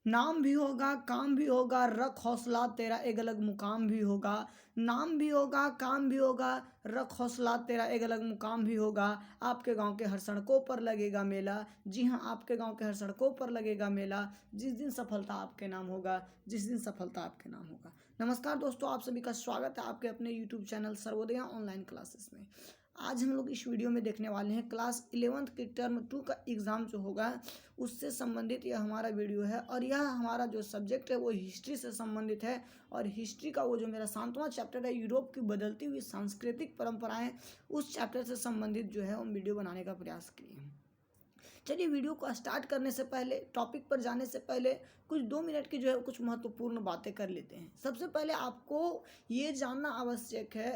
नाम भी होगा, काम भी होगा, रख हौसला तेरा एक अलग मुकाम भी होगा। नाम भी होगा, काम भी होगा, रख हौसला तेरा एक अलग मुकाम भी होगा। आपके गांव के हर सड़कों पर लगेगा मेला। जी हाँ, आपके गांव के हर सड़कों पर लगेगा मेला। जिस दिन सफलता आपके नाम होगा, जिस दिन सफलता आपके नाम होगा। नमस्कार दोस्तों, आप सभी का स्वागत है आपके अपने YouTube channel Sarvodaya online classes में। आज हम लोग इस वीडियो में देखने वाले हैं क्लास 11th के टर्म 2 का एग्ज़ाम जो होगा उससे संबंधित यह हमारा वीडियो है। और यह हमारा जो सब्जेक्ट है वो हिस्ट्री से संबंधित है। और हिस्ट्री का वो जो मेरा 7वां चैप्टर है, यूरोप की बदलती हुई सांस्कृतिक परंपराएं, उस चैप्टर से संबंधित जो है हम वीडियो बनाने का प्रयास किए हैं। चलिए, वीडियो को स्टार्ट करने से पहले, टॉपिक पर जाने से पहले कुछ 2 मिनट की जो है कुछ महत्वपूर्ण बातें कर लेते हैं। सबसे पहले आपको ये जानना आवश्यक है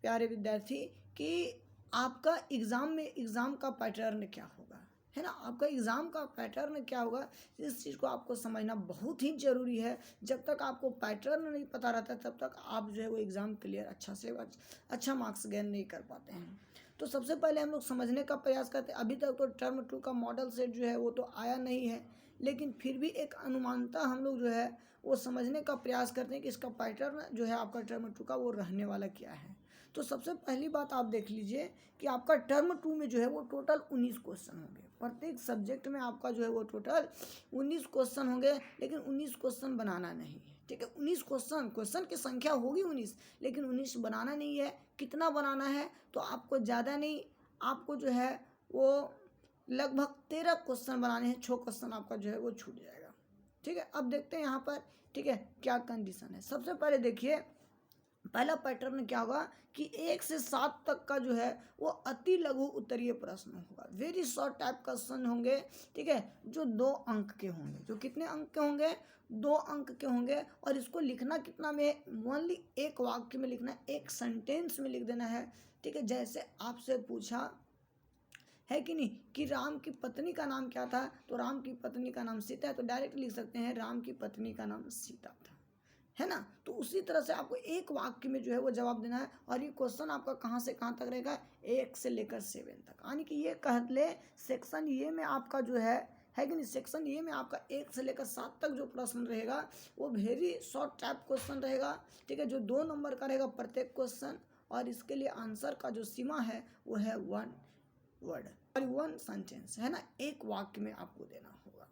प्यारे विद्यार्थी कि आपका एग्ज़ाम का पैटर्न क्या होगा, है ना। आपका एग्ज़ाम का पैटर्न क्या होगा, इस चीज़ को आपको समझना बहुत ही ज़रूरी है। जब तक आपको पैटर्न नहीं पता रहता तब तक आप जो है वो एग्ज़ाम क्लियर अच्छा मार्क्स गेन नहीं कर पाते हैं। तो सबसे पहले हम लोग समझने का प्रयास करते हैं। अभी तक तो टर्म 2 का मॉडल सेट जो है वो तो आया नहीं है, लेकिन फिर भी एक अनुमानता हम लोग जो है वो समझने का प्रयास करते हैं कि इसका पैटर्न जो है आपका टर्म 2 का वो रहने वाला क्या है। तो सबसे पहली बात आप देख लीजिए कि आपका टर्म 2 में जो है वो टोटल 19 क्वेश्चन होंगे। प्रत्येक सब्जेक्ट में आपका जो है वो टोटल 19 क्वेश्चन होंगे, लेकिन 19 क्वेश्चन बनाना नहीं है, ठीक है। 19 क्वेश्चन की संख्या होगी 19, लेकिन 19 बनाना नहीं है। कितना बनाना है, तो आपको ज़्यादा नहीं, आपको जो है वो लगभग 13 क्वेश्चन बनाने हैं। 6 क्वेश्चन आपका जो है वो छूट जाएगा, ठीक है। अब देखते हैं यहाँ पर, ठीक है, क्या कंडीशन है। सबसे पहले देखिए, पहला पैटर्न क्या होगा कि 1 से 7 तक का जो है वो अति लघु उत्तरीय प्रश्न होगा। वेरी शॉर्ट टाइप क्वेश्चन होंगे, ठीक है, जो 2 अंक के होंगे। जो कितने अंक के होंगे, 2 अंक के होंगे। और इसको लिखना कितना में, ओनली एक वाक्य में लिखना है, एक सेंटेंस में लिख देना है, ठीक है। जैसे आपसे पूछा है कि नहीं कि राम की पत्नी का नाम क्या था, तो राम की पत्नी का नाम सीता है, तो डायरेक्ट लिख सकते हैं राम की पत्नी का नाम सीता था, है ना। तो उसी तरह से आपको एक वाक्य में जो है वो जवाब देना है। और ये क्वेश्चन आपका कहाँ से कहाँ तक रहेगा, 1 से लेकर 7 तक। यानी कि ये कह ले सेक्शन ये में आपका जो है कि नहीं, सेक्शन ये में आपका 1 से लेकर 7 तक जो प्रश्न रहेगा वो वेरी शॉर्ट टाइप क्वेश्चन रहेगा, ठीक है, जो 2 नंबर का रहेगा प्रत्येक क्वेश्चन। और इसके लिए आंसर का जो सीमा है वो है 1 वर्ड और 1 सेंटेंस, है ना। एक वाक्य में आपको देना होगा।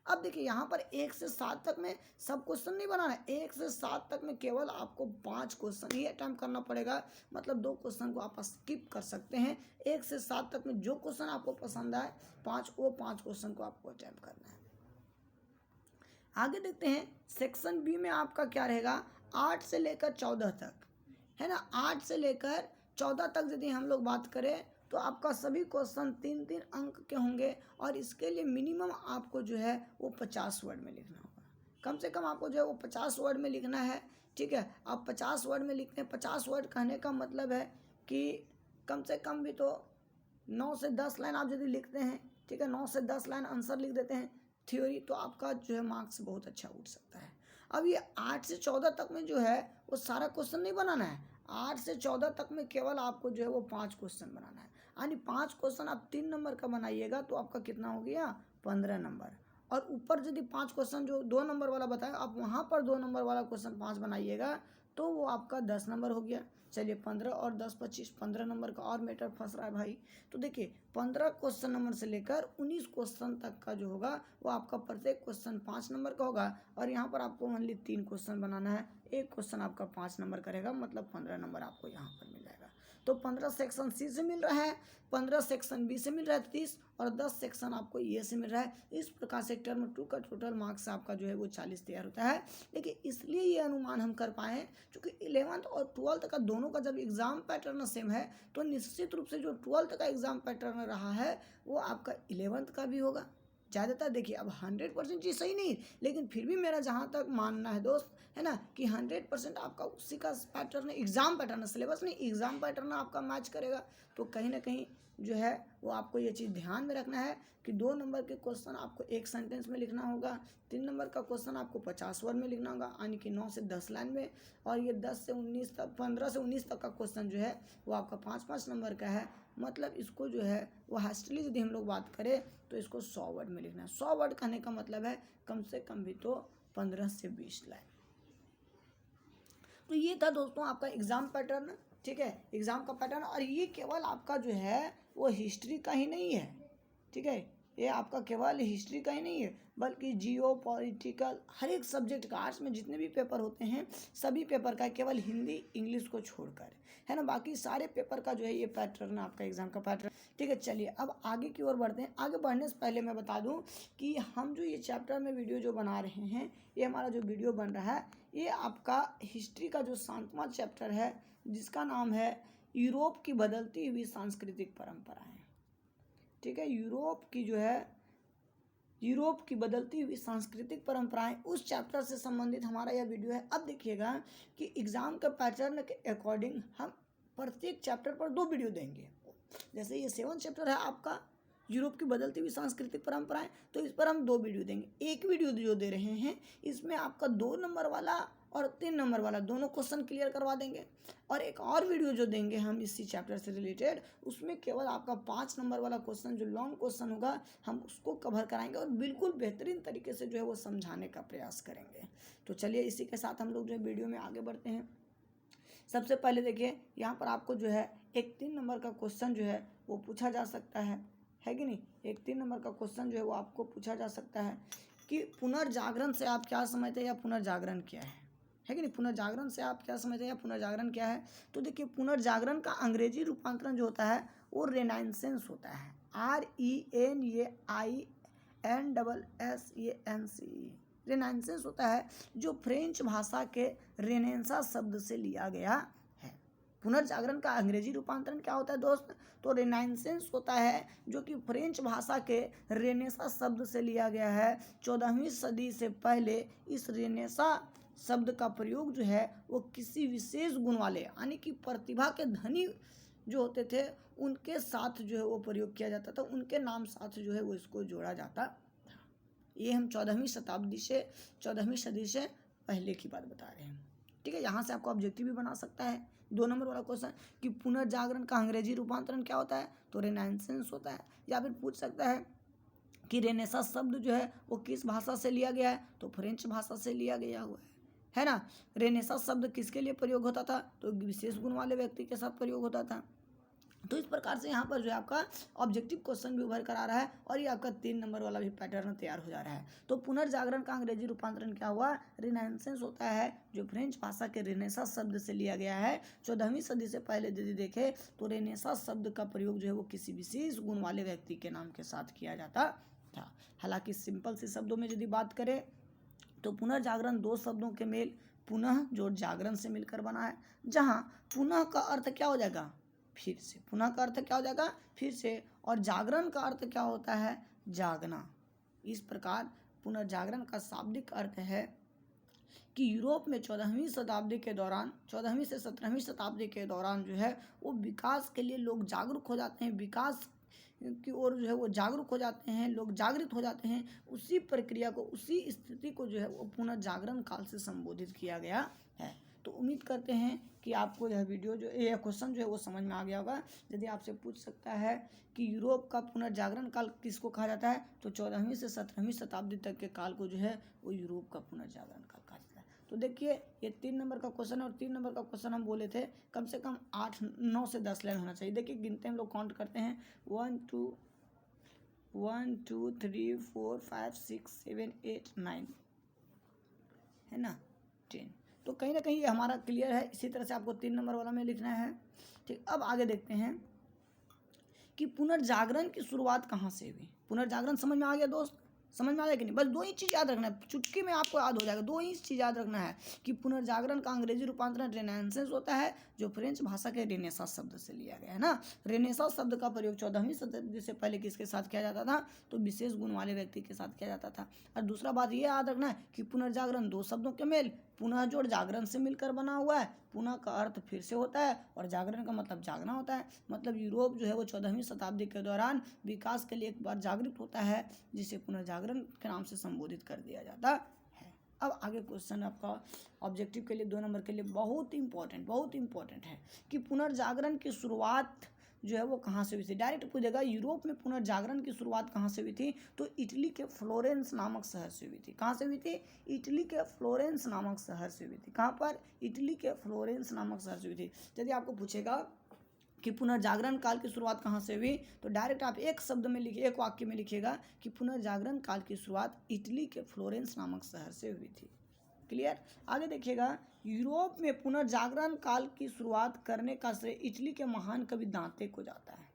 अब देखिए यहाँ पर 1 से 7 तक में सब क्वेश्चन नहीं बनाना है। 1 से 7 तक में केवल आपको 5 क्वेश्चन ही अटेम्प्ट करना पड़ेगा। मतलब 2 क्वेश्चन को आप स्किप कर सकते हैं। 1 से 7 तक में जो क्वेश्चन आपको पसंद आए 5 क्वेश्चन को आपको अटेम्प्ट करना है। आगे देखते हैं, सेक्शन बी में आपका क्या रहेगा, 8 से लेकर 14 तक, है ना। 8 से लेकर 14 तक यदि हम लोग बात करें तो आपका सभी क्वेश्चन 3-3 अंक के होंगे। और इसके लिए मिनिमम आपको जो है वो 50 वर्ड में लिखना होगा। कम से कम आपको जो है वो 50 वर्ड में लिखना है, ठीक है। आप 50 वर्ड में लिखते हैं। 50 वर्ड कहने का मतलब है कि कम से कम भी तो 9 से 10 लाइन आप यदि लिखते हैं, ठीक है, 9 से 10 लाइन आंसर लिख देते हैं थ्योरी, तो आपका जो है मार्क्स बहुत अच्छा उठ सकता है। अब ये 8 से 14 तक में जो है वो सारा क्वेश्चन नहीं बनाना है। 8 से 14 तक में केवल आपको जो है वो 5 क्वेश्चन बनाना है। यानी 5 क्वेश्चन आप 3 नंबर का बनाइएगा तो आपका कितना हो गया, 15 नंबर। और ऊपर यदि 5 क्वेश्चन जो 2 नंबर वाला बताया, आप वहाँ पर 2 नंबर वाला क्वेश्चन 5 बनाइएगा तो वो आपका 10 नंबर हो गया। चलिए 15 और 10 25, 15 नंबर का और मैटर फंस रहा है भाई। तो देखिए 15 क्वेश्चन नंबर से लेकर 19 क्वेश्चन तक का जो होगा वो आपका प्रत्येक क्वेश्चन 5 नंबर का होगा। और यहाँ पर आपको ओनली 3 क्वेश्चन बनाना है। एक क्वेश्चन आपका 5 नंबर का रहेगा, मतलब 15 नंबर आपको यहाँ पर मिल जाएगा। तो 15 सेक्शन सी से मिल रहा है, 15 सेक्शन बी से मिल रहा है 30, और 10 सेक्शन आपको ये से मिल रहा है। इस प्रकार से टर्म 2 का टोटल मार्क्स आपका जो है वो 40 तैयार होता है। देखिए इसलिए ये अनुमान हम कर पाए क्योंकि 11th और 12th का दोनों का जब एग्ज़ाम पैटर्न सेम है तो निश्चित रूप से जो 12th का एग्ज़ाम पैटर्न रहा है वो आपका 11th का भी होगा। ज़्यादातर देखिए, अब 100% चीज़ सही नहीं, लेकिन फिर भी मेरा जहाँ तक मानना है दोस्त, है ना, कि 100% आपका उसी का पैटर्न, एग्ज़ाम पैटर्न, सिलेबस नहीं, एग्ज़ाम पैटर्न आपका मैच करेगा। तो कहीं ना कहीं जो है वो आपको ये चीज़ ध्यान में रखना है कि 2 नंबर के क्वेश्चन आपको एक सेंटेंस में लिखना होगा, 3 नंबर का क्वेश्चन आपको 50 वर्ड में लिखना होगा, यानी कि 9 से 10 लाइन में। और ये 10 से 19 तक, 15 से 19 तक का क्वेश्चन जो है वो आपका 5-5 नंबर का है, मतलब इसको जो है वो हास्टली यदि हम लोग बात करें तो इसको 100 वर्ड में लिखना है। 100 वर्ड कहने का मतलब है कम से कम भी तो 15 से 20 लाइन। तो ये था दोस्तों आपका एग्जाम पैटर्न, ठीक है, एग्जाम का पैटर्न। और ये केवल आपका जो है वो हिस्ट्री का ही नहीं है, ठीक है, ये आपका केवल हिस्ट्री का ही नहीं है बल्कि जियो पॉलिटिकल हर एक सब्जेक्ट का, आर्ट्स में जितने भी पेपर होते हैं सभी पेपर का, केवल हिंदी इंग्लिश को छोड़कर, है ना, बाकी सारे पेपर का जो है ये पैटर्न आपका एग्जाम का पैटर्न। ठीक है, चलिए अब आगे की ओर बढ़ते हैं। आगे बढ़ने से पहले मैं बता दूं कि हम जो ये चैप्टर में वीडियो जो बना रहे हैं, ये हमारा जो वीडियो बन रहा है ये आपका हिस्ट्री का जो 7वां चैप्टर है जिसका नाम है यूरोप की बदलती हुई सांस्कृतिक परंपराएं। ठीक है, यूरोप की बदलती हुई सांस्कृतिक परंपराएं, उस चैप्टर से संबंधित हमारा यह वीडियो है। अब देखिएगा कि एग्जाम के पैटर्न के अकॉर्डिंग हम प्रत्येक चैप्टर पर 2 वीडियो देंगे। जैसे ये 7 चैप्टर है आपका यूरोप की बदलती हुई सांस्कृतिक परंपराएं, तो इस पर हम 2 वीडियो देंगे। एक वीडियो जो दे रहे हैं इसमें आपका 2 नंबर वाला और 3 नंबर वाला दोनों क्वेश्चन क्लियर करवा देंगे, और एक और वीडियो जो देंगे हम इसी चैप्टर से रिलेटेड, उसमें केवल आपका 5 नंबर वाला क्वेश्चन जो लॉन्ग क्वेश्चन होगा हम उसको कवर कराएंगे और बिल्कुल बेहतरीन तरीके से जो है वो समझाने का प्रयास करेंगे। तो चलिए इसी के साथ हम लोग जो है वीडियो में आगे बढ़ते हैं। सबसे पहले देखिए यहाँ पर आपको जो है एक 3 नंबर का क्वेश्चन जो है वो पूछा जा सकता है कि नहीं। एक 3 नंबर का क्वेश्चन जो है वो आपको पूछा जा सकता है कि पुनर्जागरण से आप क्या समझते हैं या पुनर्जागरण क्या है कि नहीं। पुनर्जागरण से आप क्या समझते हैं या पुनर्जागरण क्या है। तो देखिए पुनर्जागरण का अंग्रेजी रूपांतरण जो होता है वो रेनाइसेंस होता है, RENAINSSENCE। रेनाइसेंस होता है जो फ्रेंच भाषा के रेनेसा शब्द से लिया गया है। पुनर्जागरण का अंग्रेजी रूपांतरण क्या होता है दोस्त, तो रेनाइसेंस होता है जो कि फ्रेंच भाषा के रेनेसा शब्द से लिया गया है। 14वीं सदी से पहले इस रेनेसा शब्द का प्रयोग जो है वो किसी विशेष गुण वाले यानी कि प्रतिभा के धनी जो होते थे उनके साथ जो है वो प्रयोग किया जाता था, उनके नाम साथ जो है वो इसको जोड़ा जाता था। ये हम 14वीं सदी से पहले की बात बता रहे हैं। ठीक है, यहाँ से आपको ऑब्जेक्टिव भी बना सकता है 2 नंबर वाला क्वेश्चन कि पुनर्जागरण का अंग्रेजी रूपांतरण क्या होता है, तो रेनाइसेंस होता है। या फिर पूछ सकता है कि रेनेसा शब्द जो है वो किस भाषा से लिया गया है, तो फ्रेंच भाषा से लिया गया हुआ है ना। रेनेसा शब्द किसके लिए प्रयोग होता था, तो विशेष गुण वाले व्यक्ति के साथ प्रयोग होता था। तो इस प्रकार से यहाँ पर जो है आपका ऑब्जेक्टिव क्वेश्चन भी उभर कर आ रहा है और ये आपका 3 नंबर वाला भी पैटर्न तैयार हो जा रहा है। तो पुनर्जागरण का अंग्रेजी रूपांतरण क्या हुआ, रेनाइसेंस होता है जो फ्रेंच भाषा के रेनेसा शब्द से लिया गया है। 14वीं सदी से पहले यदि देखें तो रेनेसा शब्द का प्रयोग जो है वो किसी विशेष गुण वाले व्यक्ति के नाम के साथ किया जाता था। हालांकि सिंपल से शब्दों में यदि बात करें तो पुनर्जागरण 2 शब्दों के मेल पुनः जो जागरण से मिलकर बना है, जहाँ पुनः का अर्थ क्या हो जाएगा, फिर से। पुनः का अर्थ क्या हो जाएगा, फिर से, और जागरण का अर्थ क्या होता है, जागना। इस प्रकार पुनर्जागरण का शाब्दिक अर्थ है कि यूरोप में 14वीं शताब्दी के दौरान, 14वीं से 17वीं शताब्दी के दौरान जो है वो विकास के लिए लोग जागरूक हो जाते हैं, विकास की ओर जो है वो जागरूक हो जाते हैं, लोग जागृत हो जाते हैं। उसी प्रक्रिया को, उसी स्थिति को जो है वो पुनर्जागरण काल से संबोधित किया गया है। तो उम्मीद करते हैं कि आपको यह वीडियो जो यह क्वेश्चन जो है वो समझ में आ गया होगा। यदि आपसे पूछ सकता है कि यूरोप का पुनर्जागरण काल किसको कहा जाता है, तो 14वीं से 17वीं शताब्दी तक के काल को जो है वो यूरोप का पुनर्जागरण काल कहा जाता है। तो देखिए ये 3 नंबर का क्वेश्चन और 3 नंबर का क्वेश्चन हम बोले थे कम से कम 9 से 10 लाइन होना चाहिए। देखिए गिनते हम लोग काउंट करते हैं 1 2 3 4 5 6 7 8 9 है ना 10। तो कहीं ना कहीं ये हमारा क्लियर है। इसी तरह से आपको 3 नंबर वाला में लिखना है। ठीक, अब आगे देखते हैं कि पुनर्जागरण की शुरुआत कहाँ से हुई। पुनर्जागरण समझ में आ गया दोस्त, समझ में आ गया कि नहीं। बस 2 ही चीज़ याद रखना है, चुटकी में आपको याद हो जाएगा। 2 ही चीज़ याद रखना है कि पुनर्जागरण का अंग्रेजी रूपांतरण रेनेसांस होता है जो फ्रेंच भाषा के रेनेसा शब्द से लिया गया है ना। रेनेसा शब्द का प्रयोग 14वीं शताब्दी से पहले किसके साथ किया जाता था, तो विशेष गुण वाले व्यक्ति के साथ किया जाता था। और दूसरा बात ये याद रखना है कि पुनर्जागरण 2 शब्दों के मेल पुनः जोड़ जागरण से मिलकर बना हुआ है। पुनः का अर्थ फिर से होता है और जागरण का मतलब जागना होता है। मतलब यूरोप जो है वो 14वीं शताब्दी के दौरान विकास के लिए एक बार जागृत होता है जिसे पुनर्जागरण के नाम से संबोधित कर दिया जाता है। अब आगे क्वेश्चन आपका ऑब्जेक्टिव के लिए 2 नंबर के लिए बहुत इंपॉर्टेंट है कि पुनर्जागरण की शुरुआत जो है वो कहाँ से हुई थी। डायरेक्ट पूछेगा यूरोप में पुनर्जागरण की शुरुआत कहाँ से हुई थी, तो इटली के फ्लोरेंस नामक शहर से हुई थी। कहाँ से हुई थी, इटली के फ्लोरेंस नामक शहर से हुई थी। कहाँ पर, इटली के फ्लोरेंस नामक शहर से हुई थी। यदि आपको पूछेगा कि पुनर्जागरण काल की शुरुआत कहाँ से हुई, तो डायरेक्ट आप एक शब्द में लिखिए, एक वाक्य में लिखिएगा कि पुनर्जागरण काल की शुरुआत इटली के फ्लोरेंस नामक शहर से हुई थी। क्लियर। आगे देखिएगा, यूरोप में पुनर्जागरण काल की शुरुआत करने का श्रेय इटली के महान कवि दांते को जाता है।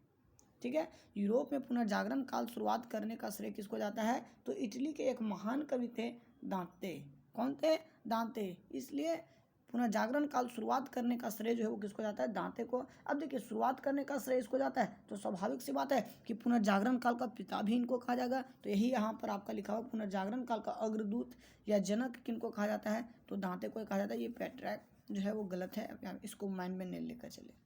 ठीक है, यूरोप में पुनर्जागरण काल शुरुआत करने का श्रेय किसको जाता है, तो इटली के एक महान कवि थे दांते। कौन थे, दांते। इसलिए पुनर्जागरण काल शुरुआत करने का श्रेय जो है वो किसको जाता है, दांते को। अब देखिए, शुरुआत करने का श्रेय इसको जाता है, तो स्वाभाविक सी बात है कि पुनर्जागरण काल का पिता भी इनको कहा जाएगा। तो यही यहाँ पर आपका लिखा हुआ, पुनर्जागरण काल का अग्रदूत या जनक किनको कहा जाता है, तो दांते को कहा जाता है। ये पेट्रैक जो है वो गलत है, इसको माइंड में नहीं लेकर चले।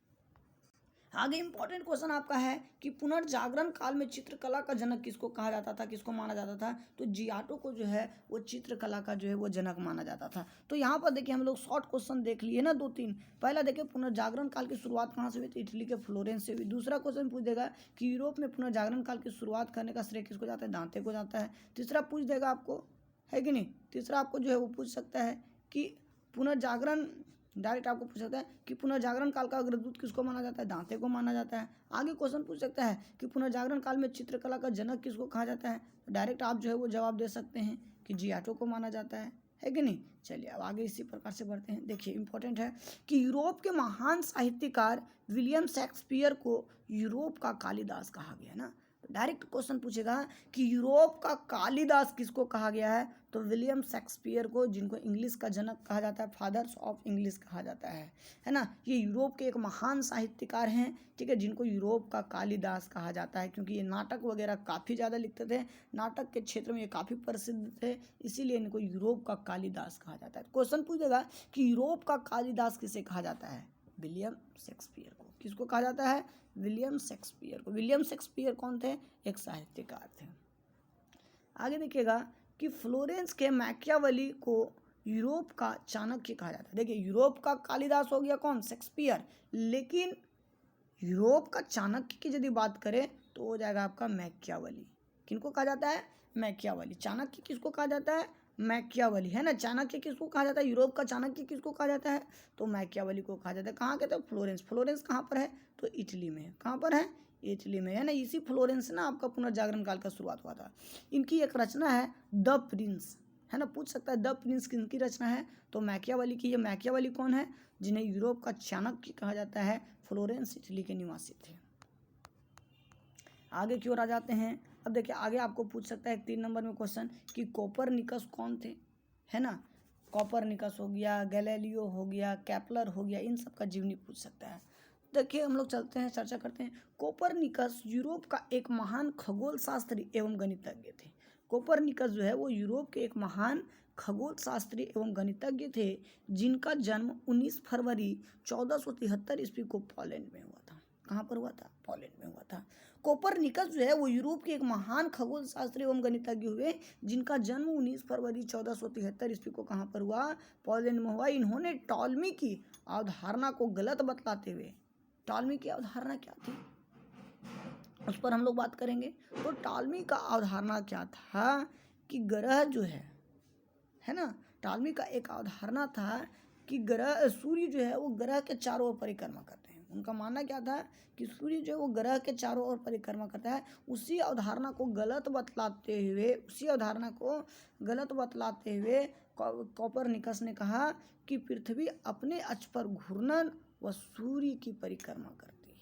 आगे इंपॉर्टेंट क्वेश्चन आपका है कि पुनर्जागरण काल में चित्रकला का जनक किसको कहा जाता था, किसको माना जाता था, तो जियाटो को जो है वो चित्रकला का जो है वो जनक माना जाता था। तो यहाँ पर देखिए हम लोग शॉर्ट क्वेश्चन देख लिए ना, 2-3। पहला देखिए, पुनर्जागरण काल की शुरुआत कहाँ से हुई, तो इटली के फ्लोरेंस से हुई। दूसरा क्वेश्चन पूछ देगा कि यूरोप में पुनर्जागरण काल की शुरुआत करने का श्रेय किसको जाता है, दांते को जाता है। तीसरा पूछ देगा आपको, है कि नहीं, तीसरा आपको जो है वो पूछ सकता है कि पुनर्जागरण, डायरेक्ट आपको पूछ सकता है कि पुनर्जागरण काल का अग्रदूत किसको माना जाता है, दांते को माना जाता है। आगे क्वेश्चन पूछ सकता है कि पुनर्जागरण काल में चित्रकला का जनक किसको कहा जाता है, डायरेक्ट आप जो है वो जवाब दे सकते हैं कि जियाटो को माना जाता है कि नहीं। चलिए अब आगे इसी प्रकार से बढ़ते हैं। देखिए इंपॉर्टेंट है कि यूरोप के महान साहित्यकार विलियम शेक्सपियर को यूरोप का कालिदास कहा गया ना। डायरेक्ट क्वेश्चन पूछेगा कि यूरोप का कालिदास किसको कहा गया है, तो विलियम शेक्सपियर को, जिनको इंग्लिश का जनक कहा जाता है, फादर्स ऑफ इंग्लिश कहा जाता है ना। ये यूरोप के एक महान साहित्यकार हैं, ठीक है, जिनको यूरोप का कालिदास कहा जाता है, क्योंकि ये नाटक वगैरह काफ़ी ज़्यादा लिखते थे, नाटक के क्षेत्र में ये काफ़ी प्रसिद्ध थे, इसीलिए इनको यूरोप का कालिदास कहा जाता है। क्वेश्चन पूछेगा कि यूरोप का कालिदास किसे कहा जाता है, विलियम शेक्सपियर को। किसको कहा जाता है, विलियम शेक्सपियर को। विलियम शेक्सपियर कौन थे, एक साहित्यकार थे। आगे देखिएगा कि फ्लोरेंस के मैकियावेली को यूरोप का चाणक्य कहा जाता है। देखिए यूरोप का कालिदास हो गया कौन, शेक्सपियर, लेकिन यूरोप का चाणक्य की यदि बात करें तो हो जाएगा आपका मैकियावेली। किनको कहा जाता है, मैकियावेली। चाणक्य किसको कहा जाता है, मैकियावेली, है ना। चाणक्य किसको कहा जाता है, यूरोप का चाणक्य किसको कहा जाता है, तो मैकियावेली को कहा जाता है। कहाँ के, तो फ्लोरेंस। फ्लोरेंस कहाँ पर है, तो इटली में है। कहाँ पर है, इटली में, है ना। इसी फ्लोरेंस से ना आपका पुनर्जागरण काल का शुरुआत हुआ था। इनकी एक रचना है द प्रिंस, है ना। पूछ सकता है द प्रिंस किनकी रचना है, तो मैकियावेली की। ये मैकियावेली कौन है, जिन्हें यूरोप का चाणक्य कहा जाता है, फ्लोरेंस इटली के निवासी थे। आगे की ओर आ जाते हैं। अब देखिए आगे आपको पूछ सकता है 3 नंबर में क्वेश्चन कि कोपरनिकस कौन थे, है ना। कोपरनिकस हो गया, गैलीलियो हो गया, केपलर हो गया, इन सब का जीवनी पूछ सकता है। देखिए हम लोग चलते हैं, चर्चा करते हैं। कोपरनिकस यूरोप का एक महान खगोल शास्त्री एवं गणितज्ञ थे। कोपरनिकस जो है वो यूरोप के एक महान खगोल शास्त्री एवं गणितज्ञ थे, जिनका जन्म 19 फरवरी 1473 ईस्वी को पोलैंड में हुआ था। कहाँ पर हुआ था, पोलैंड में हुआ था। कोपरनिकस जो है वो यूरोप के एक महान खगोल शास्त्री एवं गणितज्ञ हुए, जिनका जन्म 19 फरवरी 1473 ईस्वी को कहाँ पर हुआ, पोलैंड में हुआ। इन्होंने टॉलमी की अवधारणा को गलत बतलाते हुए, टॉलमी की अवधारणा क्या थी उस पर हम लोग बात करेंगे। तो टॉलमी का अवधारणा क्या था कि ग्रह जो है ना, टॉलमी का एक अवधारणा था कि ग्रह, सूर्य जो है वो ग्रह के चारों ओर परिक्रमा करते हैं। उनका मानना क्या था कि सूर्य जो है वो ग्रह के चारों ओर परिक्रमा करता है। उसी अवधारणा को गलत बतलाते हुए कोपरनिकस ने कहा कि पृथ्वी अपने अक्ष पर घूर्णन व सूर्य की परिक्रमा करती है।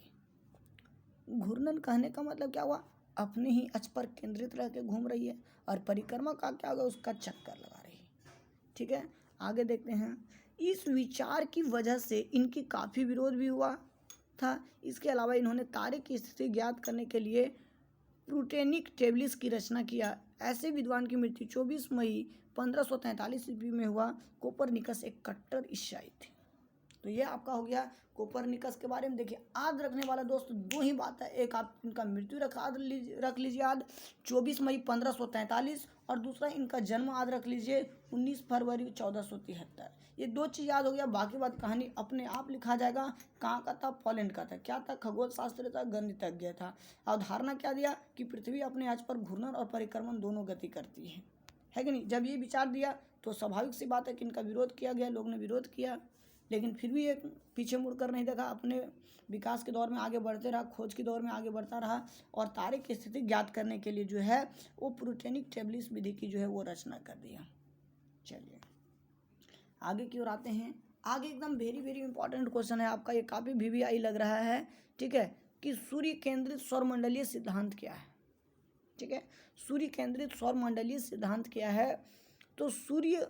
घूर्णन कहने का मतलब क्या हुआ, अपने ही अक्ष पर केंद्रित रह के घूम रही है, और परिक्रमा का क्या होगा, उसका चक्कर लगा रही है। ठीक है, आगे देखते हैं। इस विचार की वजह से इनकी काफ़ी विरोध भी हुआ था। इसके अलावा इन्होंने तारे की स्थिति ज्ञात करने के लिए प्लूटोनिक टेबल्स की रचना किया। ऐसे विद्वान की मृत्यु 24 मई 1543 ईस्वी में हुआ। कोपरनिकस एक कट्टर ईसाई थे। तो ये आपका हो गया कोपरनिकस के बारे में। देखिए याद रखने वाला दोस्त दो ही बात है, एक आप इनका मृत्यु रख लीजिए याद 24 मई 1543, और दूसरा इनका जन्म याद रख लीजिए 19 फरवरी 1473। ये दो चीज़ याद हो गया, बाकी बात कहानी अपने आप लिखा जाएगा। कहाँ का था? पोलैंड का था। क्या था? खगोल शास्त्र था, गणितज्ञ था। अवधारणा क्या दिया कि पृथ्वी अपने आज पर घूर्णन और परिक्रमण दोनों गति करती है कि नहीं। जब ये विचार दिया तो स्वाभाविक सी बात है कि इनका विरोध किया गया, लोग ने विरोध किया, लेकिन फिर भी एक पीछे मुड़कर नहीं देखा, अपने विकास के दौर में आगे बढ़ते रहा, खोज के दौर में आगे बढ़ता रहा, और तारे की स्थिति ज्ञात करने के लिए जो है वो प्लूटोनिक टेबलिस विधि की जो है वो रचना कर दिया। चलिए आगे की ओर आते हैं। आगे एकदम वेरी वेरी इंपॉर्टेंट क्वेश्चन है आपका, ये काफ़ी VVI लग रहा है, ठीक है, कि सूर्य केंद्रित सौरमंडलीय सिद्धांत क्या है। ठीक है, सूर्य केंद्रित सौरमंडलीय सिद्धांत क्या है। तो सूर्य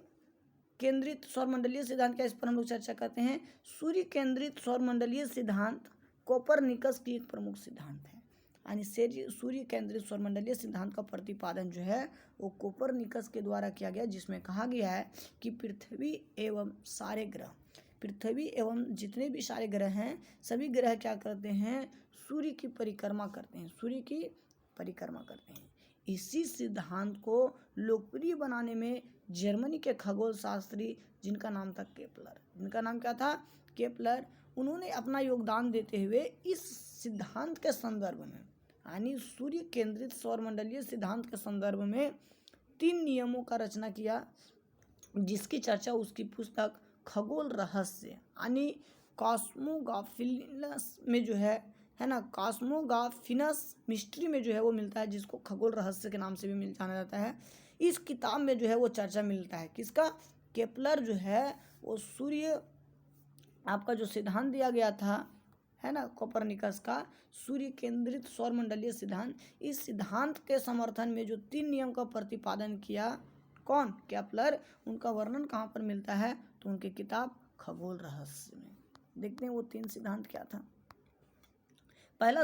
केंद्रित सौरमंडलीय सिद्धांत क्या, इस पर हम लोग चर्चा करते हैं। सूर्य केंद्रित सौरमंडलीय सिद्धांत कोपरनिकस की एक प्रमुख सिद्धांत है। यानी सूर्य केंद्रित सौरमंडलीय सिद्धांत का प्रतिपादन जो है वो कोपरनिकस के द्वारा किया गया, जिसमें कहा गया है कि पृथ्वी एवं सारे ग्रह, पृथ्वी एवं जितने भी सारे ग्रह हैं, सभी ग्रह क्या करते हैं? सूर्य की परिक्रमा करते हैं, सूर्य की परिक्रमा करते हैं। इसी सिद्धांत को लोकप्रिय बनाने में जर्मनी के खगोल शास्त्री, जिनका नाम था केपलर, जिनका नाम क्या था? केपलर, उन्होंने अपना योगदान देते हुए इस सिद्धांत के संदर्भ में, यानी सूर्य केंद्रित सौरमंडलीय सिद्धांत के संदर्भ में 3 नियमों का रचना किया, जिसकी चर्चा उसकी पुस्तक खगोल रहस्य यानी कॉस्मोग्राफिनस में जो है ना, कॉस्मोग्राफिनस मिस्ट्री में जो है वो मिलता है, जिसको खगोल रहस्य के नाम से भी जाना जाता है। इस किताब में जो है वो चर्चा मिलता है किसका? केपलर जो है वो सूर्य आपका जो सिद्धांत दिया गया था है ना कोपरनिकस का, सूर्य केंद्रित सौरमंडलीय सिद्धांत, इस सिद्धांत के समर्थन में जो 3 नियम का प्रतिपादन किया, कौन? केपलर। उनका वर्णन कहाँ पर मिलता है? तो उनकी किताब खगोल रहस्य में। देखते हैं वो 3 सिद्धांत क्या था। पहला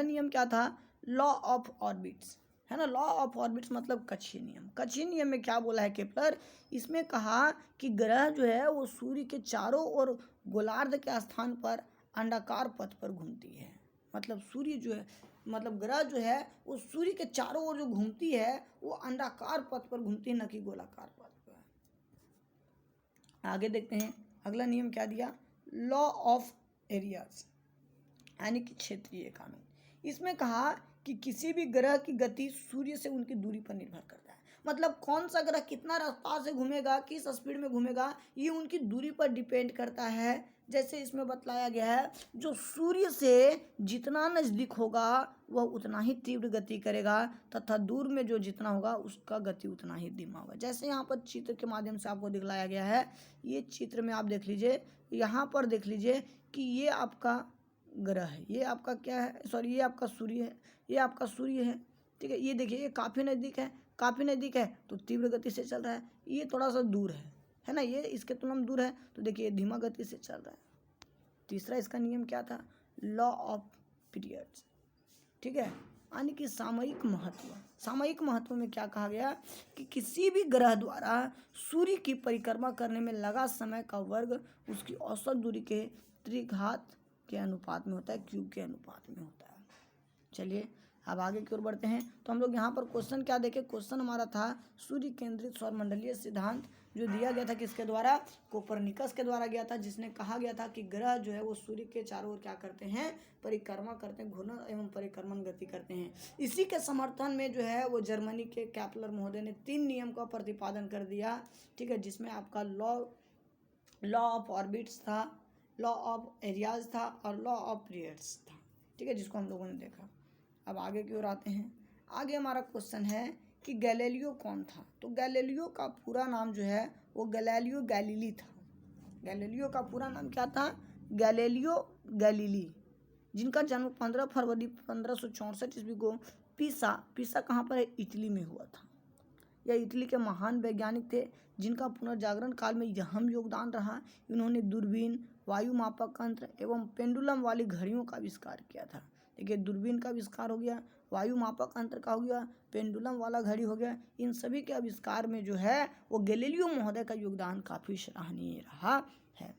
नियम क्या था? लॉ ऑफ ऑर्बिट्स, है ना। लॉ ऑफ ऑर्बिट्स मतलब कक्षीय नियम। कक्षीय नियम में क्या बोला है केपलर? इसमें कहा कि ग्रह जो है वो सूर्य के चारों ओर गोलार्ध के स्थान पर अंडाकार पथ पर घूमती है। मतलब सूर्य जो है, मतलब ग्रह जो है वो सूर्य के चारों ओर जो घूमती है वो अंडाकार पथ पर घूमती है, न कि गोलाकार पथ पर। आगे देखते हैं अगला नियम क्या दिया? लॉ ऑफ एरियाज यानी कि क्षेत्रीय कानून। इसमें कहा कि किसी भी ग्रह की गति सूर्य से उनकी दूरी पर निर्भर करता है। मतलब कौन सा ग्रह कितना रफ्तार से घूमेगा, किस स्पीड में घूमेगा, ये उनकी दूरी पर डिपेंड करता है। जैसे इसमें बतलाया गया है, जो सूर्य से जितना नज़दीक होगा वह उतना ही तीव्र गति करेगा, तथा दूर में जो जितना होगा उसका गति उतना ही धीमा होगा। जैसे यहाँ पर चित्र के माध्यम से आपको दिखलाया गया है, ये चित्र में आप देख लीजिए, यहाँ पर देख लीजिए कि ये आपका ग्रह है, ये आपका क्या है, सॉरी ये आपका सूर्य है, ये आपका सूर्य है, ठीक है। ये देखिए ये काफ़ी नज़दीक है तो तीव्र गति से चल रहा है, ये थोड़ा सा दूर है ना, ये इसके तुलना में दूर है तो देखिए धीमा गति से चल रहा है। तीसरा इसका नियम क्या था? लॉ ऑफ पीरियड्स, ठीक है, यानी कि सामयिक महत्व। सामयिक महत्व में क्या कहा गया कि किसी भी ग्रह द्वारा सूर्य की परिक्रमा करने में लगा समय का वर्ग उसकी औसत दूरी के त्रिघात के अनुपात में होता है, क्यूब के अनुपात में होता है। चलिए अब आगे की ओर बढ़ते हैं। तो हम लोग यहाँ पर क्वेश्चन क्या देखें? क्वेश्चन हमारा था सूर्य केंद्रित सौरमंडलीय सिद्धांत जो दिया गया था किसके द्वारा? कोपरनिकस के द्वारा गया था, जिसने कहा गया था कि ग्रह जो है वो सूर्य के चारों ओर क्या करते हैं? परिक्रमा करते हैं, घूर्णन एवं परिक्रमण गति करते हैं। इसी के समर्थन में जो है वो जर्मनी के केपलर महोदय ने 3 नियम का प्रतिपादन कर दिया, ठीक है, जिसमें आपका लॉ ऑफ ऑर्बिट्स था, लॉ ऑफ एरियाज था और लॉ ऑफ पीरियड्स था, ठीक है, जिसको हम लोगों ने देखा। अब आगे की ओर आते हैं। आगे हमारा क्वेश्चन है कि गैलीलियो कौन था? तो गैलीलियो का पूरा नाम जो है वो गैलीलियो गैलीली था। गैलीलियो का पूरा नाम क्या था? गैलीलियो गैलीली, जिनका जन्म 15 फरवरी 1564 ईस्वी को पीसा कहाँ पर है? इटली में हुआ था। यह इटली के महान वैज्ञानिक थे जिनका पुनर्जागरण काल में अहम योगदान रहा। इन्होंने दूरबीन, वायु मापक यंत्र एवं पेंडुलम वाली घड़ियों का आविष्कार किया था। देखिए दूरबीन का आविष्कार हो गया, वायु मापक यंत्र का हो गया, पेंडुलम वाला घड़ी हो गया। इन सभी के आविष्कार में जो है वो गैलीलियो महोदय का योगदान काफ़ी सराहनीय रहा है।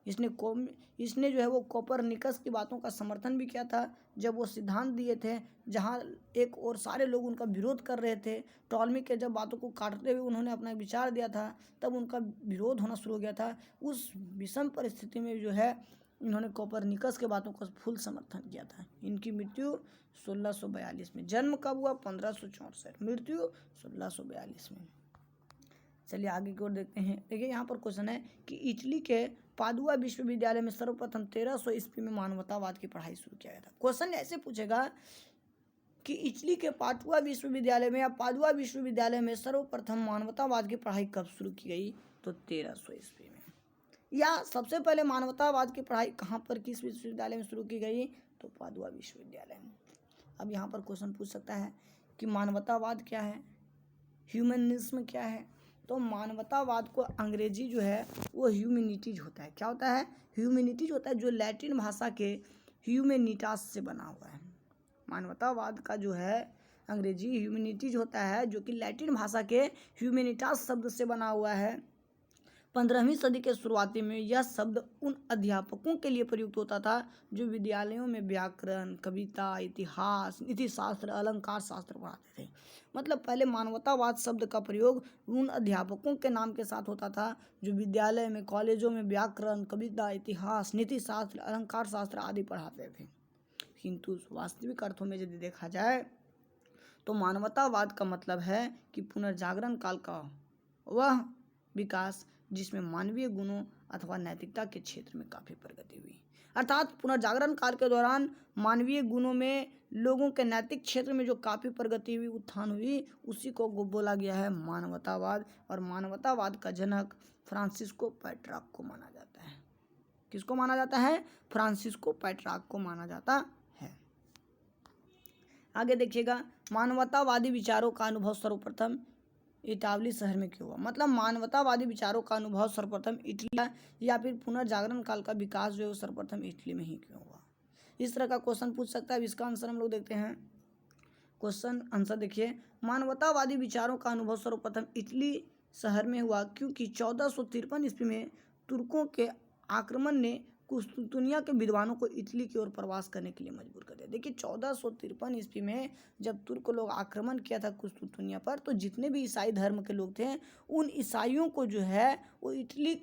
इसने जो है वो कोपरनिकस की बातों का समर्थन भी किया था जब वो सिद्धांत दिए थे, जहाँ एक और सारे लोग उनका विरोध कर रहे थे। टॉलमी के जब बातों को काटते हुए उन्होंने अपना विचार दिया था, तब उनका विरोध होना शुरू हो गया था। उस विषम परिस्थिति में जो है इन्होंने कोपरनिकस के बातों का फुल समर्थन किया था। इनकी मृत्यु 1642 में। जन्म कब हुआ? 1564। मृत्यु 1642 में। चलिए आगे की ओर देखते हैं। देखिए यहाँ पर क्वेश्चन है कि इटली के पादुआ विश्वविद्यालय में सर्वप्रथम 1300 ईस्वी में मानवतावाद की पढ़ाई शुरू किया गया था। क्वेश्चन ऐसे पूछेगा कि इटली के पादुआ विश्वविद्यालय में या पादुआ विश्वविद्यालय में सर्वप्रथम मानवतावाद की पढ़ाई कब शुरू की गई? तो 1300 ईस्वी में। या सबसे पहले मानवतावाद की पढ़ाई कहाँ पर, किस विश्वविद्यालय में शुरू की गई? तो पादुआ विश्वविद्यालय में। अब यहाँ पर क्वेश्चन पूछ सकता है कि मानवतावाद क्या है, ह्यूमनिज्म क्या है? तो मानवतावाद को अंग्रेजी जो है वो ह्यूमैनिटीज होता है। क्या होता है? ह्यूमैनिटीज होता है, जो लैटिन भाषा के ह्यूमैनिटास से बना हुआ है। मानवतावाद का जो है अंग्रेजी ह्यूमैनिटीज होता है, जो कि लैटिन भाषा के ह्यूमैनिटास शब्द से बना हुआ है। 15वीं सदी के शुरुआती में यह शब्द उन अध्यापकों के लिए प्रयुक्त होता था जो विद्यालयों में व्याकरण, कविता, इतिहास, नीतिशास्त्र, अलंकार शास्त्र पढ़ाते थे। मतलब पहले मानवतावाद शब्द का प्रयोग उन अध्यापकों के नाम के साथ होता था जो विद्यालय में, कॉलेजों में व्याकरण, कविता, इतिहास, नीतिशास्त्र, अलंकार शास्त्र आदि पढ़ाते थे। किंतु वास्तविक अर्थों में यदि देखा जाए तो मानवतावाद का मतलब है कि पुनर्जागरण काल का वह विकास जिसमें मानवीय गुणों अथवा नैतिकता के क्षेत्र में काफ़ी प्रगति हुई। अर्थात पुनर्जागरण काल के दौरान मानवीय गुणों में, लोगों के नैतिक क्षेत्र में जो काफ़ी प्रगति हुई, उत्थान हुई, उसी को बोला गया है मानवतावाद। और मानवतावाद का जनक फ्रांसिस्को पेट्रार्क को माना जाता है। किसको माना जाता है? फ्रांसिस्को पेट्रार्क को माना जाता है। आगे देखिएगा, मानवतावादी विचारों का अनुभव सर्वप्रथम इटावली शहर में क्यों हुआ? मतलब मानवतावादी विचारों का अनुभव सर्वप्रथम इटली या फिर पुनर्जागरण काल का विकास जो है सर्वप्रथम इटली में ही क्यों हुआ? इस तरह का क्वेश्चन पूछ सकता है। इसका आंसर हम लोग देखते हैं। क्वेश्चन आंसर देखिए, मानवतावादी विचारों का अनुभव सर्वप्रथम इटली शहर में हुआ क्योंकि 1453 ईस्वी में तुर्कों के आक्रमण ने कुस्तुनतुनिया के विद्वानों को इटली की ओर प्रवास करने के लिए मजबूर कर दिया। देखिए 1453 ईस्वी में जब तुर्क लोग आक्रमण किया था कुस्तुनतुनिया पर, तो जितने भी ईसाई धर्म के लोग थे उन ईसाइयों को जो है वो इटली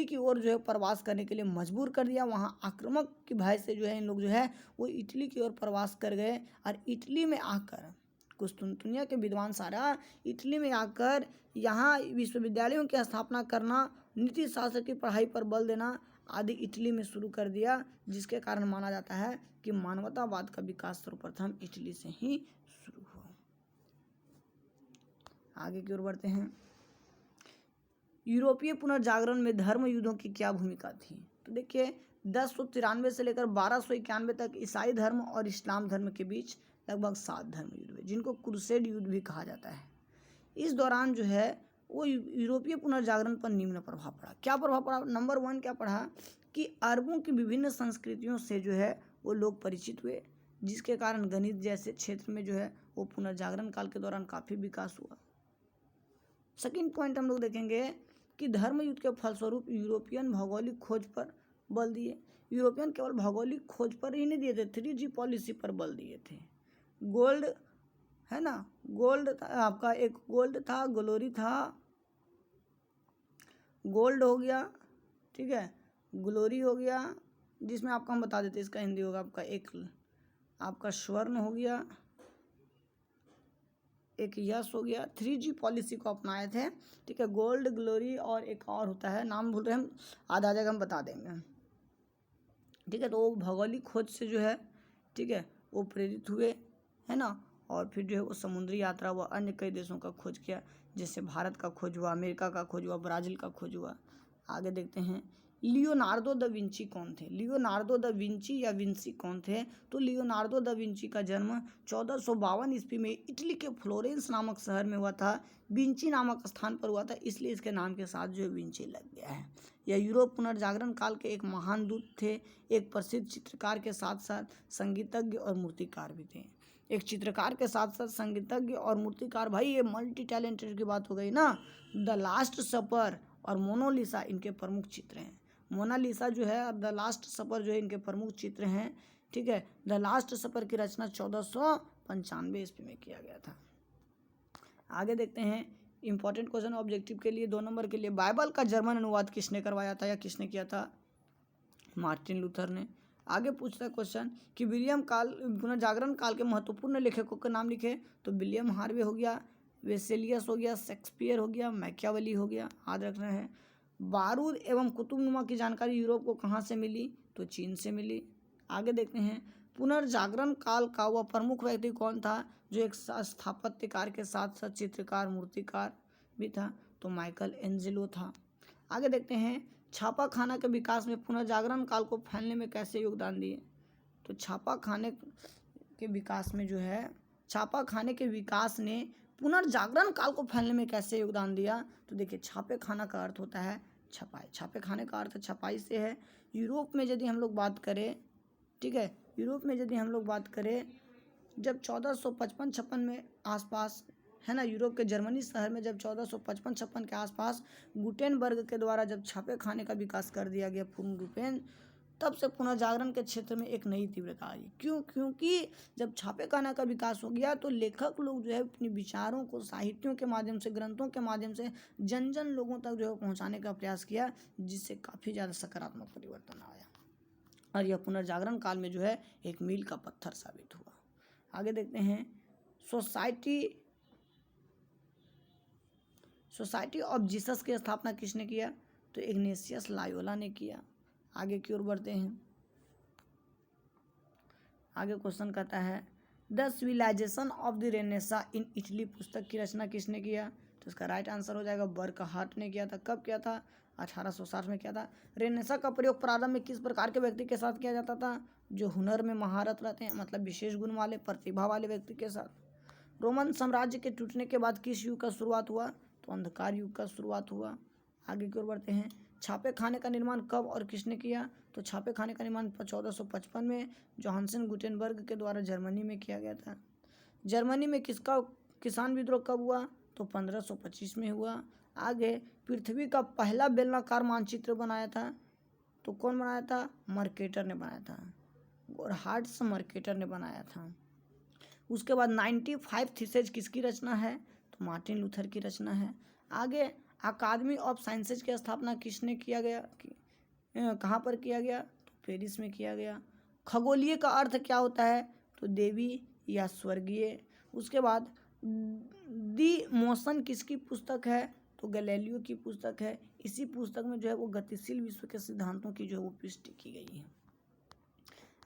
की ओर जो है प्रवास करने के लिए मजबूर कर दिया। वहाँ आक्रमक की भय से जो है इन लोग जो है वो इटली की ओर प्रवास कर गए। और इटली में आकर कुस्तुनतुनिया के विद्वान सारा इटली में आकर यहाँ विश्वविद्यालयों की स्थापना करना, नीति शास्त्र की पढ़ाई पर बल देना आदि इटली में शुरू कर दिया, जिसके कारण माना जाता है कि मानवतावाद का विकास सर्वप्रथम इटली से ही शुरू हुआ। आगे की ओर बढ़ते हैं। यूरोपीय पुनर्जागरण में धर्म युद्धों की क्या भूमिका थी? तो देखिए 1093 से लेकर 1291 तक ईसाई धर्म और इस्लाम धर्म के बीच लगभग 7 धर्म युद्ध हुए, जिनको क्रूसेड युद्ध भी कहा जाता है। इस दौरान जो है वो यूरोपीय पुनर्जागरण पर निम्न प्रभाव पड़ा। क्या प्रभाव पड़ा? नंबर 1 क्या पड़ा कि अरबों की विभिन्न संस्कृतियों से जो है वो लोग परिचित हुए, जिसके कारण गणित जैसे क्षेत्र में जो है वो पुनर्जागरण काल के दौरान काफ़ी विकास हुआ। सेकंड पॉइंट हम लोग देखेंगे कि धर्म युद्ध के फलस्वरूप यूरोपियन भौगोलिक खोज पर बल दिए। यूरोपियन केवल भौगोलिक खोज पर ही नहीं दिए थे, 3G पॉलिसी पर बल दिए थे। गोल्ड है ना, गोल्ड आपका एक गोल्ड था, ग्लोरी था, गोल्ड हो गया, ठीक है, ग्लोरी हो गया, जिसमें आपका हम बता देते इसका हिंदी होगा आपका एक आपका स्वर्ण हो गया, एक यश हो गया। 3G पॉलिसी को अपनाए थे, ठीक है। गोल्ड, ग्लोरी और एक और होता है, नाम भूल रहे हम, आधा जगह हम बता देंगे, ठीक है। तो वो भौगोलिक खोज से जो है, ठीक है, वो प्रेरित हुए, है ना। और फिर जो है वो समुद्री यात्रा व अन्य कई देशों का खोज किया, जैसे भारत का खोज हुआ, अमेरिका का खोज हुआ, ब्राज़ील का खोज हुआ। आगे देखते हैं, लियोनार्डो दा विंची कौन थे? लियोनार्डो दा विंची या विंसी कौन थे? तो लियोनार्डो दा विंची का जन्म 1452 ईस्वी में इटली के फ्लोरेंस नामक शहर में हुआ था। विंची नामक स्थान पर हुआ था, इसलिए इसके नाम के साथ जो विंची लग गया है। यह यूरोप पुनर्जागरण काल के एक महान दूत थे, एक प्रसिद्ध चित्रकार के साथ साथ संगीतज्ञ और मूर्तिकार भी थे। एक चित्रकार के साथ साथ संगीतज्ञ और मूर्तिकार, भाई ये मल्टी टैलेंटेड की बात हो गई ना। द लास्ट सपर और मोनालिसा इनके प्रमुख चित्र हैं। मोनालिसा जो है और द लास्ट सपर जो है इनके प्रमुख चित्र हैं। ठीक है, द लास्ट सपर की रचना 1495 ईस्वी में किया गया था। आगे देखते हैं इंपॉर्टेंट क्वेश्चन ऑब्जेक्टिव के लिए 2 नंबर के लिए, बाइबल का जर्मन अनुवाद किसने करवाया था या किसने किया था? मार्टिन लूथर ने। आगे पूछता है क्वेश्चन कि विलियम काल पुनर्जागरण काल के महत्वपूर्ण लेखकों के नाम लिखे, तो विलियम हार्वे हो गया, वेसेलियस हो गया, शेक्सपियर हो गया, मैकियावेली हो गया, याद रखना है। बारूद एवं कुतुबनुमा की जानकारी यूरोप को कहाँ से मिली? तो चीन से मिली। आगे देखते हैं पुनर्जागरण काल का वह प्रमुख व्यक्ति कौन था जो एक स्थापत्यकार के साथ साथ चित्रकार मूर्तिकार भी था? तो माइकल एंजेलो था। आगे देखते हैं छापा खाना के विकास में पुनर्जागरण काल को फैलने में कैसे योगदान दिए? तो छापा खाने के विकास में जो है छापा खाने के विकास ने पुनर्जागरण काल को फैलने में कैसे योगदान दिया? तो देखिए छापे खाना का अर्थ होता है छपाई, छापे खाने का अर्थ छपाई से है। यूरोप में यदि हम लोग बात करें, ठीक है, यूरोप में यदि हम लोग बात करें जब 1455-56 में आसपास है ना, यूरोप के जर्मनी शहर में जब 1455-56 के आसपास गुटेनबर्ग के द्वारा जब छापे खाने का विकास कर दिया गया पूर्ण रूपेण, तब से पुनर्जागरण के क्षेत्र में एक नई तीव्रता आई। क्यों? क्योंकि जब छापे खाने का विकास हो गया तो लेखक लोग जो है अपने विचारों को साहित्यों के माध्यम से, ग्रंथों के माध्यम से जन जन लोगों तक जो है पहुँचाने का प्रयास किया, जिससे काफ़ी ज़्यादा सकारात्मक परिवर्तन आया और यह पुनर्जागरण काल में जो है एक मील का पत्थर साबित हुआ। आगे देखते हैं सोसाइटी ऑफ जीसस की स्थापना किसने किया? तो इग्नेशियस लायोला ने किया। आगे की ओर बढ़ते हैं। आगे क्वेश्चन कहता है the civilization of the renaissance in Italy पुस्तक की रचना किसने किया? तो इसका राइट आंसर हो जाएगा बर्कहार्ट ने किया था। कब किया था? 1860 में किया था। रेनेसा का प्रयोग प्रारंभ में किस प्रकार के व्यक्ति के साथ किया जाता था? जो हुनर में महारत रहते हैं, मतलब विशेष गुण वाले, प्रतिभा वाले व्यक्ति के साथ। रोमन साम्राज्य के टूटने के बाद किस युग का शुरुआत हुआ? तो अंधकार युग का शुरुआत हुआ। आगे की ओर बढ़ते हैं। छापे खाने का निर्माण कब और किसने किया? तो छापे खाने का निर्माण 1455 में जोहानसन गुटेनबर्ग के द्वारा जर्मनी में किया गया था। जर्मनी में किसका किसान विद्रोह कब हुआ? तो 1525 में हुआ। आगे पृथ्वी का पहला बेलनाकार मानचित्र बनाया था, तो कौन बनाया था? मर्केटर ने बनाया था, गोरहार्ड्स मर्केटर ने बनाया था। उसके बाद 95 थीसिस किसकी रचना है? तो मार्टिन लूथर की रचना है। आगे अकादमी ऑफ साइंसेज की स्थापना किसने किया गया? कहाँ पर किया गया? तो पेरिस में किया गया। खगोलीय का अर्थ क्या होता है? तो देवी या स्वर्गीय। उसके बाद दी मोशन किसकी पुस्तक है? तो गैलीलियो की पुस्तक है। इसी पुस्तक में जो है वो गतिशील विश्व के सिद्धांतों की जो है वो पुष्टि की गई है।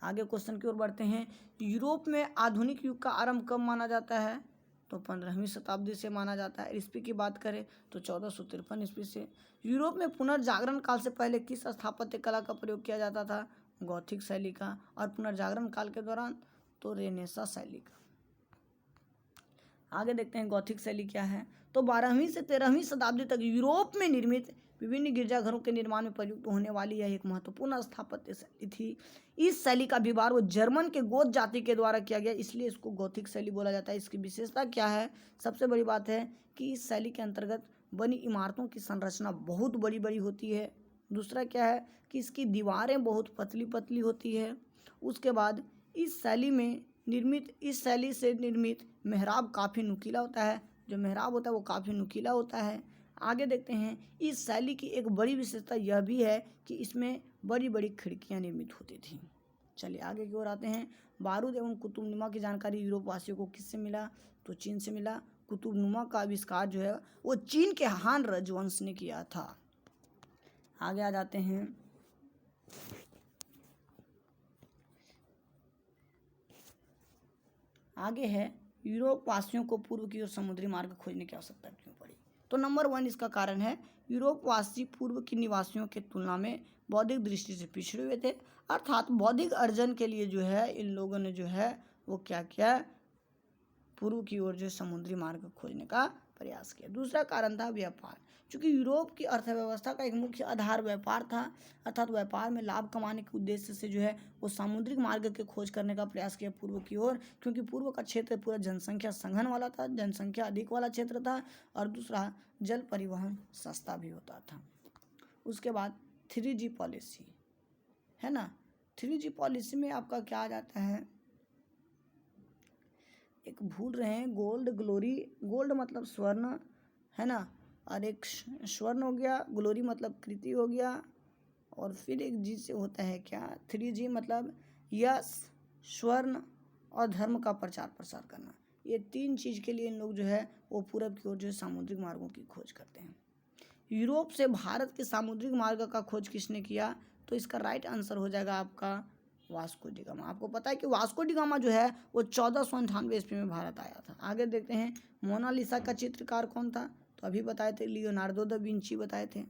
आगे क्वेश्चन की ओर बढ़ते हैं। यूरोप में आधुनिक युग का आरंभ कब माना जाता है? तो 15वीं शताब्दी से माना जाता है। ईस्वी की बात करें तो 1453 ईस्वी से। यूरोप में पुनर्जागरण काल से पहले किस स्थापत्य कला का प्रयोग किया जाता था? गॉथिक शैली का। और पुनर्जागरण काल के दौरान तो रेनेसा शैली का। आगे देखते हैं गॉथिक शैली क्या है। तो 12वीं से 13वीं शताब्दी तक यूरोप में निर्मित विभिन्न गिरजाघरों के निर्माण में प्रयुक्त होने वाली यह एक महत्वपूर्ण स्थापत्य शैली थी। इस शैली का विवाह वो जर्मन के गोथ जाति के द्वारा किया गया, इसलिए इसको गॉथिक शैली बोला जाता है। इसकी विशेषता क्या है? सबसे बड़ी बात है कि इस शैली के अंतर्गत बनी इमारतों की संरचना बहुत बड़ी बड़ी होती है। दूसरा क्या है कि इसकी दीवारें बहुत पतली पतली होती है। उसके बाद इस शैली से निर्मित मेहराब काफ़ी नुकीला होता है। जो मेहराब होता है वो काफ़ी नुकीला होता है। आगे देखते हैं इस शैली की एक बड़ी विशेषता यह भी है कि इसमें बड़ी बड़ी खिड़कियां निर्मित होती थी। चलिए आगे की ओर आते हैं। बारूद एवं कुतुबनुमा की जानकारी यूरोप वासियों को किससे मिला? तो चीन से मिला। कुतुबनुमा का आविष्कार जो है वो चीन के हान राजवंश ने किया था। आगे आ जाते हैं। आगे है यूरोप वासियों को पूर्व की ओर समुद्री मार्ग खोजने की आवश्यकता क्यों पड़ी? तो नंबर 1 इसका कारण है यूरोप वासी पूर्व के निवासियों की तुलना में बौद्धिक दृष्टि से पिछड़े हुए थे, अर्थात बौद्धिक अर्जन के लिए जो है इन लोगों ने जो है वो क्या किया? पूर्व की ओर जो समुद्री मार्ग खोजने का प्रयास किया। दूसरा कारण था व्यापार, क्योंकि यूरोप की अर्थव्यवस्था का एक मुख्य आधार व्यापार था, अर्थात व्यापार में लाभ कमाने के उद्देश्य से जो है वो सामुद्रिक मार्ग के खोज करने का प्रयास किया पूर्व की ओर, क्योंकि पूर्व का क्षेत्र पूरा जनसंख्या संघन वाला था, जनसंख्या अधिक वाला क्षेत्र था, और दूसरा जल परिवहन सस्ता भी होता था। उसके बाद 3G पॉलिसी, है ना। 3G पॉलिसी में आपका क्या आ जाता है, एक भूल रहे हैं, गोल्ड ग्लोरी, गोल्ड मतलब स्वर्ण, है ना, और एक स्वर्ण हो गया, ग्लोरी मतलब कृति हो गया, और फिर एक जी से होता है क्या, 3G मतलब यश, स्वर्ण और धर्म का प्रचार प्रसार करना। ये 3 चीज़ के लिए इन लोग जो है वो पूरब की ओर जो है सामुद्रिक मार्गों की खोज करते हैं। यूरोप से भारत के सामुद्रिक मार्ग का खोज किसने किया, तो इसका राइट आंसर हो जाएगा आपका वास्को डी गामा। आपको पता है कि वास्को डी गामा जो है वो 1498 ईस्वी में भारत आया था। आगे देखते हैं, मोनालिसा का चित्रकार कौन था, तो अभी बताए थे लियोनार्डो दा विंची बताए थे।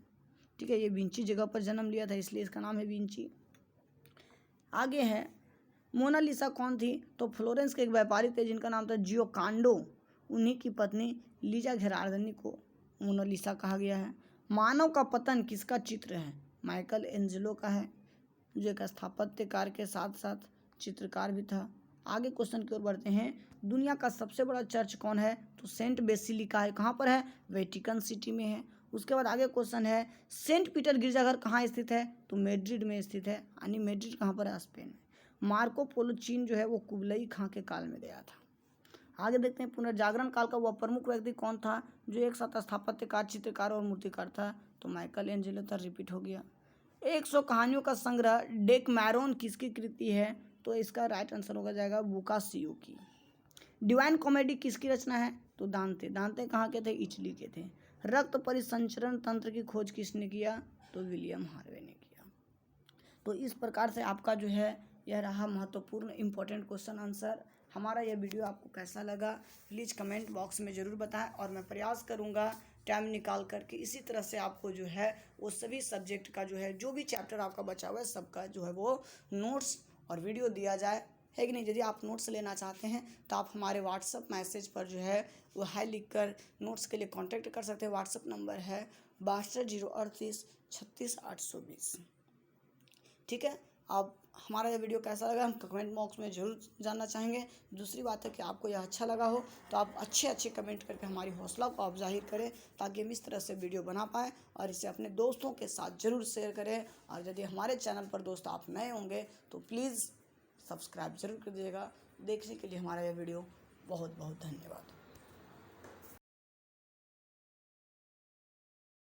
ठीक है, ये विंची जगह पर जन्म लिया था इसलिए इसका नाम है विंची। आगे है, मोनालिसा कौन थी, तो फ्लोरेंस के एक व्यापारी थे जिनका नाम था जियोकांडो, उन्हीं की पत्नी लीजा घेरार्डनी को मोनालिसा कहा गया है। मानव का पतन किसका चित्र है, माइकल एंजेलो का है, जो एक स्थापत्यकार के साथ साथ चित्रकार भी था। आगे क्वेश्चन की ओर बढ़ते हैं, दुनिया का सबसे बड़ा चर्च कौन है, तो सेंट बेसिलिका है। कहाँ पर है, वेटिकन सिटी में है। उसके बाद आगे क्वेश्चन है, सेंट पीटर गिरजाघर कहाँ स्थित है, तो मैड्रिड में स्थित है, यानी मैड्रिड कहाँ पर है, स्पेन में। मार्को पोलो चीन जो है वो कुबलई खां के काल में गया था। आगे देखते हैं, पुनर्जागरण काल का वह प्रमुख व्यक्ति कौन था, जो एक साथ स्थापत्यकार, चित्रकार और मूर्तिकार था, तो माइकल एंजेलो था। रिपीट हो गया। 100 कहानियों का संग्रह डेकमैरोन किसकी कृति है, तो इसका राइट आंसर होगा जाएगा बोकासियो की। डिवाइन कॉमेडी किसकी रचना है, तो दांते। दांते कहाँ के थे, इटली के थे। रक्त परिसंचरण तंत्र की खोज किसने किया, तो विलियम हार्वे ने किया। तो इस प्रकार से आपका जो है यह रहा महत्वपूर्ण इंपॉर्टेंट क्वेश्चन आंसर। हमारा यह वीडियो आपको कैसा लगा प्लीज़ कमेंट बॉक्स में ज़रूर बताएं, और मैं प्रयास करूंगा टाइम निकाल करके इसी तरह से आपको जो है वो सभी सब्जेक्ट का जो है जो भी चैप्टर आपका बचा हुआ है सबका जो है वो नोट्स और वीडियो दिया जाए, है कि नहीं। यदि आप नोट्स लेना चाहते हैं तो आप हमारे व्हाट्सअप मैसेज पर जो है वो हाई लिख कर नोट्स के लिए कांटेक्ट कर सकते हैं। व्हाट्सअप नंबर है 6208366820। ठीक है, आप हमारा ये वीडियो कैसा लगा हम कमेंट बॉक्स में ज़रूर जानना चाहेंगे। दूसरी बात है कि आपको यह अच्छा लगा हो तो आप अच्छे कमेंट करके हमारी हौसला को आप जाहिर करें, ताकि हम इस तरह से वीडियो बना पाएँ, और इसे अपने दोस्तों के साथ ज़रूर शेयर करें। और यदि हमारे चैनल पर दोस्त आप नए होंगे तो प्लीज़ सब्सक्राइब ज़रूर कर दीजिएगा। देखने के लिए हमारा यह वीडियो बहुत बहुत धन्यवाद।